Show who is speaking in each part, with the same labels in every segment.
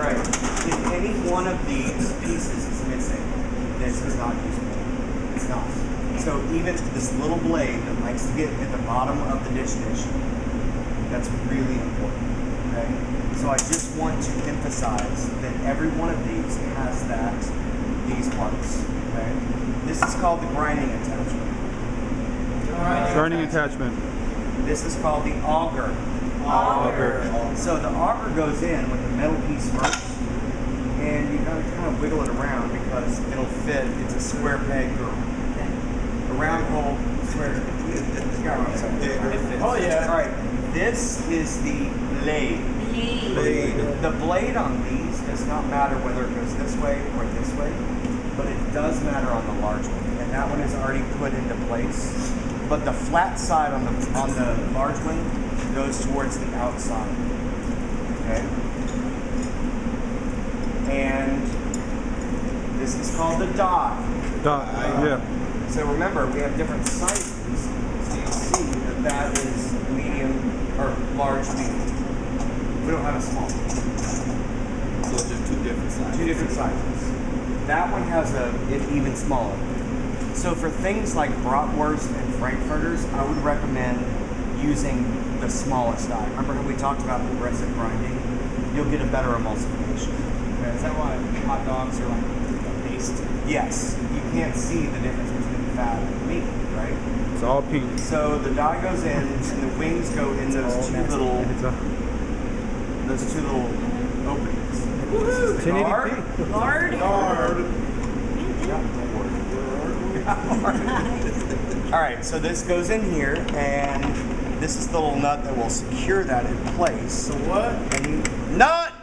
Speaker 1: Right. If any one of these pieces is missing, this is not usable. It's not. So even this little blade that likes to get at the bottom of the ditch dish, that's really important. Okay? So I just want to emphasize that every one of these has these parts. Okay? This is called the grinding attachment.
Speaker 2: Grinding attachment.
Speaker 1: This is called the auger.
Speaker 2: Auger.
Speaker 1: So the auger goes in with the metal piece first, and you gotta kind of wiggle it around because it'll fit. It's a square peg or a round hole, square. You got what I'm saying?
Speaker 3: Oh yeah.
Speaker 1: All right. This is the blade. The blade on these does not matter whether it goes this way or this way, but it does matter on the large one, and that one is already put into place. But the flat side on the large one goes towards the outside. Okay. And this is called the die.
Speaker 2: Yeah.
Speaker 1: So remember, we have different sizes. So you see that is medium or large medium. We don't have a small.
Speaker 3: So it's just two different sizes.
Speaker 1: Two different sizes. That one has it even smaller. So for things like bratwurst and frankfurters, I would recommend using the smallest die. Remember how we talked about progressive grinding? You'll get a better emulsification.
Speaker 4: Okay, is that why hot dogs are like a paste?
Speaker 1: Yes, you can't see the difference between fat and meat, right?
Speaker 2: It's all pink.
Speaker 1: So the die goes in, and the wings go in those two little openings.
Speaker 4: Woohoo!
Speaker 2: 1080p.
Speaker 5: Lord.
Speaker 1: All right, so this goes in here, and this is the little nut that will secure that in place.
Speaker 3: So what?
Speaker 1: And you nut.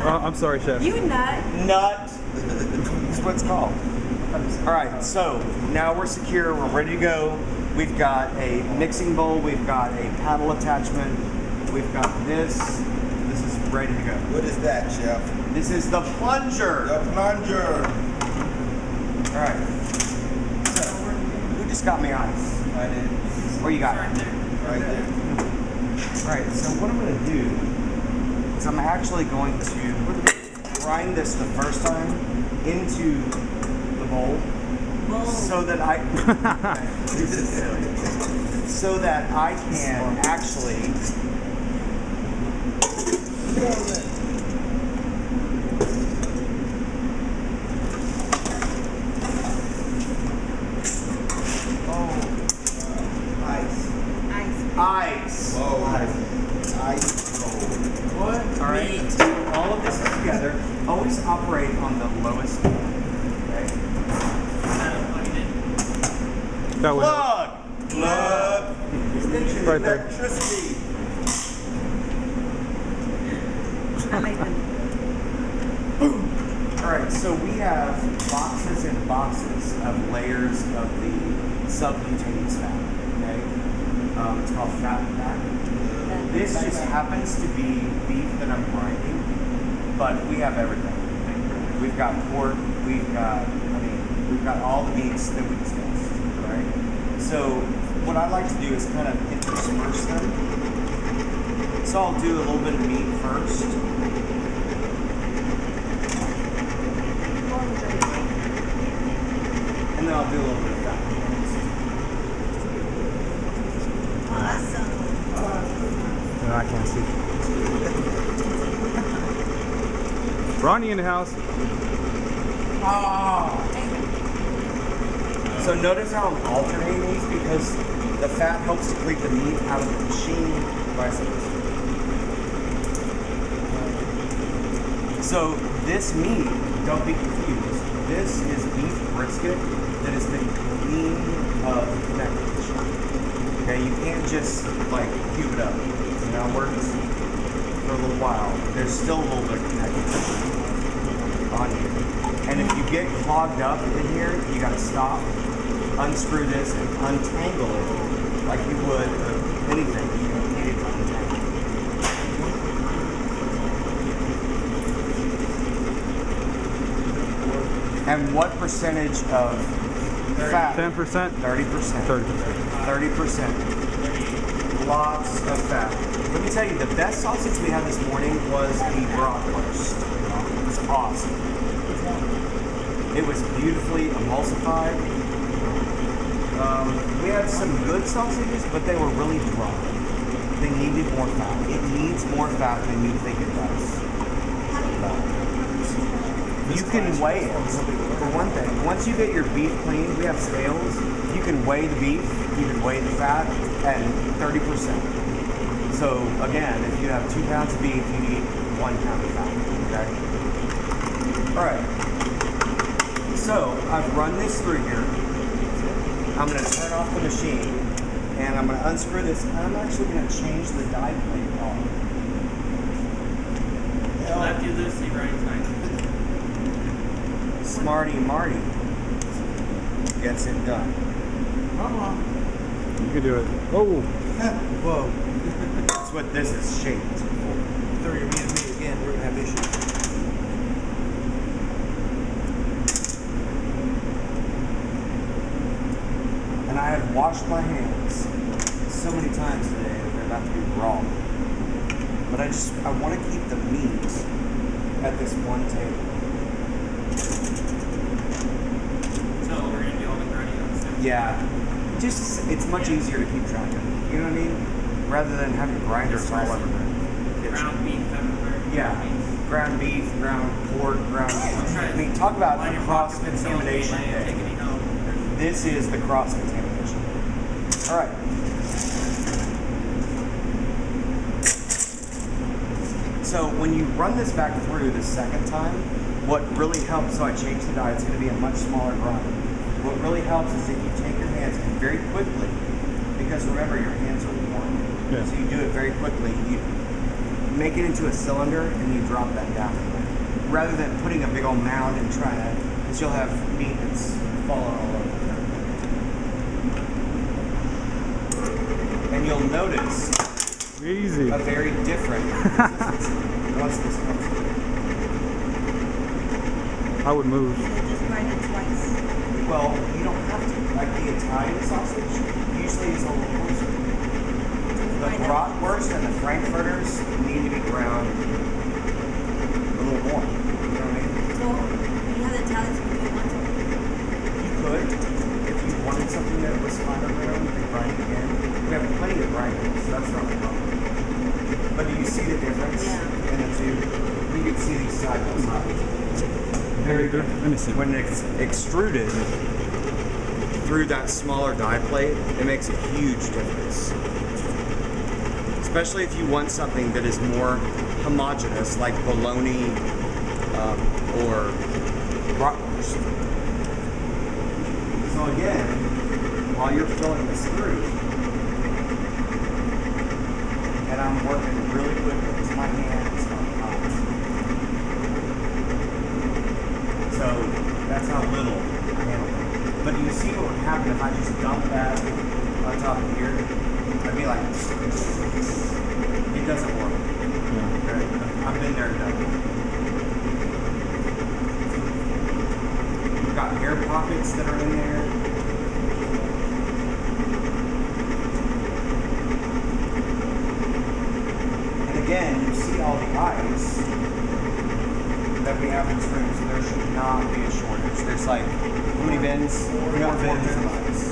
Speaker 2: I'm sorry, chef.
Speaker 5: You nut.
Speaker 1: Nut. That's what it's called. All right, so now we're secure. We're ready to go. We've got a mixing bowl. We've got a paddle attachment. We've got this. This is ready to go.
Speaker 3: What is that, chef?
Speaker 1: This is the plunger.
Speaker 3: The plunger.
Speaker 1: All right. So, who just got me ice?
Speaker 3: I did.
Speaker 1: Where you got it?
Speaker 3: Right there.
Speaker 1: All right. So what I'm going to do is I'm actually going to grind this the first time into the bowl, so that this is silly. So that I can actually ice.
Speaker 3: Oh, ice.
Speaker 1: What? All right. So all of this is together. Always operate on the lowest. Okay.
Speaker 2: That way.
Speaker 1: Plug.
Speaker 2: Right there.
Speaker 3: Electricity.
Speaker 1: All right. So we have boxes and boxes of layers of the subcutaneous fat. Okay. It's called fat fat. This just happens to be beef that I'm grinding, but we have everything. We've got pork, we've got all the meats that we discussed, right? So what I like to do is kind of intersperse them. So I'll do a little bit of meat first. And then I'll do a little bit of fat next.
Speaker 5: Awesome.
Speaker 2: No, I can't see. Ronnie in the house.
Speaker 1: So notice how I'm alternating these because the fat helps to clean the meat out of the machine, vice versa. So this meat, don't be confused. This is beef brisket that has been cleaned of connective tissue. Okay, you can't just like cube it up. You know, it works for a little while. There's still a little bit of connective tissue on here. And if you get clogged up in here, you gotta stop, unscrew this, and untangle it like you would anything you needed to untangle. And what percentage of fat?
Speaker 2: 10%?
Speaker 1: 30%.
Speaker 2: 30%.
Speaker 1: 30%. lots of fat. Let me tell you, the best sausage we had this morning was the bratwurst. It was awesome. It was beautifully emulsified. We had some good sausages, but they were really dry. They needed more fat. It needs more fat than you think it does. You can weigh it. For one thing, once you get your beef cleaned, we have scales. You can weigh the beef, you can weigh the fat at 30%. So again, if you have 2 pounds of beef, you need 1 pound of fat. Okay. All right. So I've run this through here. I'm going to turn off the machine, and I'm going to unscrew this. And I'm actually going to change the die plate on.
Speaker 5: Lefty loosey, right tight.
Speaker 1: Smarty Marty gets it done.
Speaker 2: You can do it. Oh,
Speaker 3: Whoa.
Speaker 1: That's what this is shaped for.
Speaker 3: Throw your me and me again, we're gonna have issues.
Speaker 1: And I have washed my hands so many times today that they're about to be raw. But I want to keep the meat at this one table.
Speaker 5: So we're gonna do all the grinding on stuff.
Speaker 1: Yeah, it's much easier to keep track of. You know what I mean? Rather than having grinders all over the kitchen.
Speaker 5: Ground beef everywhere.
Speaker 1: Yeah, ground beef, ground pork, ground. I mean, talk about
Speaker 5: Line your
Speaker 1: cross
Speaker 5: pockets,
Speaker 1: contamination.
Speaker 5: so take any home.
Speaker 1: This is the cross contamination. All right. So when you run this back through the second time, what really helps, so I changed the die, it's going to be a much smaller grind. What really helps is if you take your hands and very quickly, because remember your hands are warm,
Speaker 2: Yeah.
Speaker 1: so you do it very quickly, you make it into a cylinder and you drop that down. Rather than putting a big old mound and trying to, because you'll have meat that's falling all over. And you'll notice
Speaker 2: easy.
Speaker 1: a very different consistency once this comes through.
Speaker 2: I would move.
Speaker 6: Just grind it twice.
Speaker 1: Well, you don't have to. Like the Italian sausage usually is a little coarser. The bratwurst and the frankfurters need to be ground a little more. You know what I mean?
Speaker 6: Well, you have the talents if you want to.
Speaker 1: You could, if you wanted something that was finer ground, you could grind it again. We have plenty of grinders, so that's not a problem. But do you see the difference
Speaker 6: Yeah.
Speaker 1: in the two? You can see these side by side. Very good.
Speaker 2: Innocent.
Speaker 1: When it's extruded through that smaller die plate, it makes a huge difference. Especially if you want something that is more homogeneous, like bologna or bratwurst. So again, while you're filling this through, and I'm working really quickly because my hands are hot. So that's how little I handle it. But do you see what would happen if I just dump that on top of here? I'd be like, it doesn't work. Okay? I've been there and done it. You've got air pockets that are in there. And again, you see all the ice that we have in this room, so there should not be a shortage. There's like, how many bins? 4 bins of ice.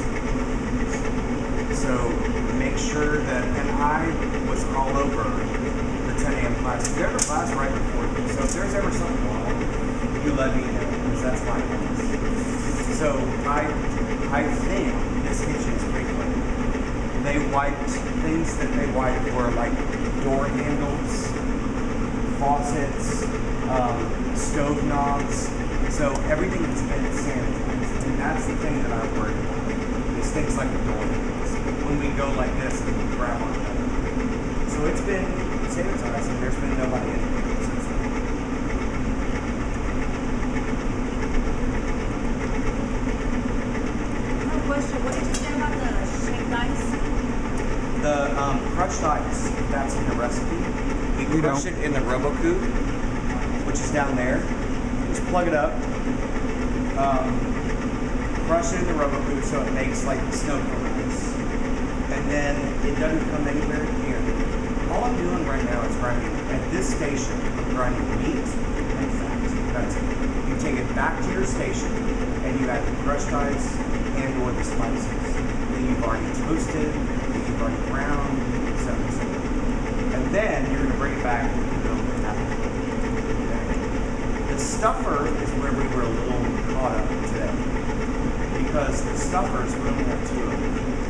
Speaker 1: So make sure that, and I was all over the 10 a.m. class. We have a class right before me, so if there's ever something wrong, you let me know, because that's my class. So I think this kitchen is pretty clean. They wiped, things that they wiped were like door handles, faucets, stove knobs, so everything has been sanitized. And that's the thing that I worry about, is things like the door handles. When we go like this and we grab on them. So it's been sanitized and there's been nobody in here since then.
Speaker 6: I have a question. What did you say about the shaved ice?
Speaker 1: The crushed ice, that's in the recipe. We
Speaker 2: We
Speaker 1: crush
Speaker 2: don't.
Speaker 1: it in the Robocoop, which is down there. Just plug it up. Crush it in the Robocoop so it makes like the snow cone ice. And And then it doesn't come anywhere near. All I'm doing right now is grinding. At this station, I'm grinding meat and fat. That's it. You take it back to your station and you add the crushed ice and or the spices that you've already toasted, that you've already ground, etc. And then you're going to bring it back and build it out. The stuffer is where we were a little caught up today. Because the stuffers, we only have two of them.